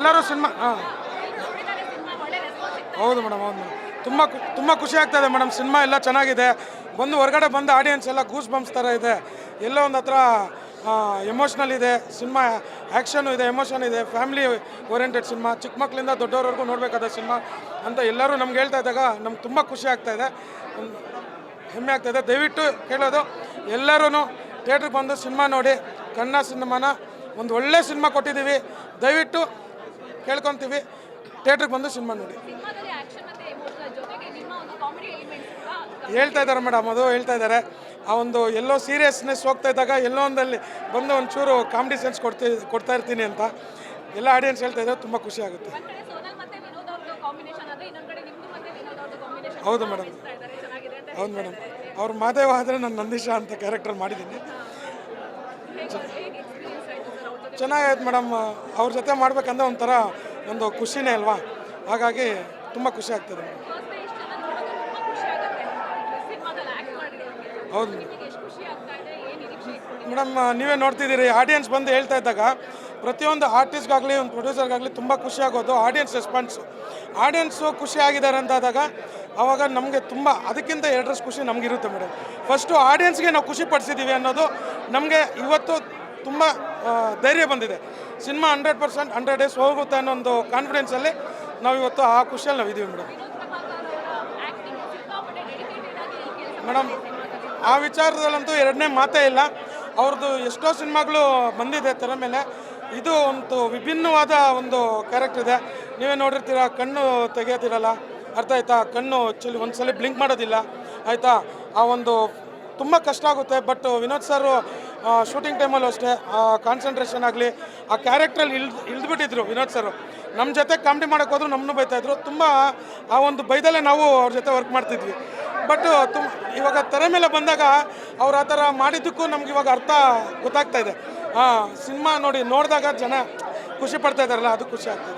ಎಲ್ಲರೂ ಸಿನಿಮಾ ಹೌದು ಮೇಡಮ್ ತುಂಬ ಖುಷಿ ಆಗ್ತಾಯಿದೆ ಮೇಡಮ್. ಸಿನಿಮಾ ಎಲ್ಲ ಚೆನ್ನಾಗಿದೆ. ಹೊರಗಡೆ ಬಂದು ಆಡಿಯನ್ಸ್ ಎಲ್ಲ ಗೂಸ್ ಬಂಪ್ಸ್ ಥರ ಇದೆ. ಎಲ್ಲೋ ಒಂದು ಹತ್ರ ಎಮೋಷ್ನಲ್ ಇದೆ ಸಿನಿಮಾ, ಆ್ಯಕ್ಷನು ಇದೆ, ಎಮೋಷನ್ ಇದೆ, ಫ್ಯಾಮಿಲಿ ಓರಿಯೆಂಟೆಡ್ ಸಿನಿಮಾ, ಚಿಕ್ಕ ಮಕ್ಕಳಿಂದ ದೊಡ್ಡವರೆಗೂ ನೋಡಬೇಕಾದ ಸಿನಿಮಾ ಅಂತ ಎಲ್ಲರೂ ನಮ್ಗೆ ಹೇಳ್ತಾ ಇದ್ದಾಗ ನಮ್ಗೆ ತುಂಬ ಖುಷಿ ಆಗ್ತಾಯಿದೆ, ಹೆಮ್ಮೆ ಆಗ್ತಾಯಿದೆ. ದಯವಿಟ್ಟು ಕೇಳೋದು ಎಲ್ಲರೂ ಥಿಯೇಟ್ರಿಗೆ ಬಂದು ಸಿನಿಮಾ ನೋಡಿ. ಕನ್ನಡ ಸಿನಿಮಾನ ಒಂದು ಒಳ್ಳೆ ಸಿನಿಮಾ ಕೊಟ್ಟಿದ್ದೀವಿ, ದಯವಿಟ್ಟು ಕೇಳ್ಕೊತೀವಿ, ಥಿಯೇಟ್ರಿಗೆ ಬಂದು ಸಿನಿಮಾ ನೋಡಿ. ಹೇಳ್ತಾ ಇದ್ದಾರೆ ಮೇಡಮ್, ಅದು ಹೇಳ್ತಾ ಇದ್ದಾರೆ. ಆ ಒಂದು ಎಲ್ಲೋ ಸೀರಿಯಸ್ನೆಸ್ ಹೋಗ್ತಾ ಇದ್ದಾಗ ಎಲ್ಲೋ ಒಂದಲ್ಲಿ ಬಂದು ಒಂಚೂರು ಕಾಮಿಡಿ ಸೆನ್ಸ್ ಕೊಡ್ತಾ ಇರ್ತೀನಿ ಅಂತ ಎಲ್ಲ ಆಡಿಯನ್ಸ್ ಹೇಳ್ತಾ ಇದ್ದಾರೆ. ತುಂಬ ಖುಷಿ ಆಗುತ್ತೆ. ಹೌದು ಮೇಡಮ್, ಹೌದು ಮೇಡಮ್. ಅವ್ರು ಮಾದೇವ ಆದರೆ ನಾನು ನಂದೀಶ ಅಂತ ಕ್ಯಾರೆಕ್ಟರ್ ಮಾಡಿದ್ದೀನಿ. ಚೆನ್ನಾಗಾಯ್ತು ಮೇಡಮ್. ಅವ್ರ ಜೊತೆ ಮಾಡ್ಬೇಕಂದ್ರೆ ಒಂಥರ ಒಂದು ಖುಷಿನೇ ಅಲ್ವಾ, ಹಾಗಾಗಿ ತುಂಬ ಖುಷಿ ಆಗ್ತದೆ ಮೇಡಮ್. ಹೌದು ಮೇಡಮ್, ನೀವೇ ನೋಡ್ತಿದ್ದೀರಿ. ಆಡಿಯನ್ಸ್ ಬಂದು ಹೇಳ್ತಾ ಇದ್ದಾಗ ಪ್ರತಿಯೊಂದು ಆರ್ಟಿಸ್ಟ್ಗಾಗಲಿ ಒಂದು ಪ್ರೊಡ್ಯೂಸರ್ಗಾಗಲಿ ತುಂಬ ಖುಷಿ ಆಗೋದು ಆಡಿಯನ್ಸ್ ರೆಸ್ಪಾನ್ಸು. ಆಡಿಯನ್ಸು ಖುಷಿ ಆಗಿದ್ದಾರೆ ಅಂತಾದಾಗ ಆವಾಗ ನಮಗೆ ತುಂಬ ಅದಕ್ಕಿಂತ ಎರಡರಷ್ಟು ಖುಷಿ ನಮಗಿರುತ್ತೆ ಮೇಡಮ್. ಫಸ್ಟು ಆಡಿಯನ್ಸ್ಗೆ ನಾವು ಖುಷಿ ಪಡಿಸಿದ್ದೀವಿ ಅನ್ನೋದು ನಮಗೆ ಇವತ್ತು ತುಂಬ ಧೈರ್ಯ ಬಂದಿದೆ. ಸಿನಿಮಾ 100% 100 ಡೇಸ್ ಹೋಗುತ್ತೆ ಅನ್ನೋ ಒಂದು ಕಾನ್ಫಿಡೆನ್ಸಲ್ಲಿ ನಾವು ಇವತ್ತು ಆ ಖುಷಿಯಲ್ಲಿ ನಾವು ಇದ್ದೀವಿ ಮೇಡಮ್. ಮೇಡಮ್, ಆ ವಿಚಾರದಲ್ಲಂತೂ ಎರಡನೇ ಮಾತೇ ಇಲ್ಲ. ಅವ್ರದ್ದು ಎಷ್ಟೋ ಸಿನಿಮಾಗಳು ಬಂದಿದೆ ತೆರೆ ಮೇಲೆ. ಇದು ಒಂದು ವಿಭಿನ್ನವಾದ ಒಂದು ಕ್ಯಾರೆಕ್ಟರ್ ಇದೆ. ನೀವೇ ನೋಡಿರ್ತೀರ, ಕಣ್ಣು ತೆಗೆಯೋದಿರಲ್ಲ, ಅರ್ಥ ಆಯ್ತಾ? ಕಣ್ಣು ಆ್ಯಕ್ಚುಲಿ ಒಂದ್ಸಲ ಬ್ಲಿಂಕ್ ಮಾಡೋದಿಲ್ಲ, ಆಯಿತಾ? ಆ ಒಂದು ತುಂಬ ಕಷ್ಟ ಆಗುತ್ತೆ. ಬಟ್ ವಿನೋದ್ ಸರ್ ಶೂಟಿಂಗ್ ಟೈಮಲ್ಲೂ ಅಷ್ಟೇ ಕಾನ್ಸಂಟ್ರೇಷನ್ ಆಗಲಿ, ಆ ಕ್ಯಾರೆಕ್ಟ್ರಲ್ಲಿ ಇಳಿದ್ಬಿಟ್ಟಿದ್ರು ವಿನೋದ್ ಸರ್. ನಮ್ಮ ಜೊತೆ ಕಾಮಿಡಿ ಮಾಡೋಕ್ಕೆ ಹೋದ್ರು ನಮ್ಮನ್ನು ಬೈತಾಯಿದ್ರು. ತುಂಬ ಆ ಒಂದು ಬೈದಲ್ಲೇ ನಾವು ಅವ್ರ ಜೊತೆ ವರ್ಕ್ ಮಾಡ್ತಿದ್ವಿ. ಬಟ್ ಇವಾಗ ತೆರೆ ಮೇಲೆ ಬಂದಾಗ ಅವ್ರು ಆ ಥರ ಮಾಡಿದ್ದಕ್ಕೂ ನಮ್ಗೆ ಇವಾಗ ಅರ್ಥ ಗೊತ್ತಾಗ್ತಾ ಇದೆ. ಸಿನಿಮಾ ನೋಡಿದಾಗ ಜನ ಖುಷಿ ಪಡ್ತಾ ಇದ್ದಾರಲ್ಲ, ಅದು ಖುಷಿ ಆಗ್ತದೆ.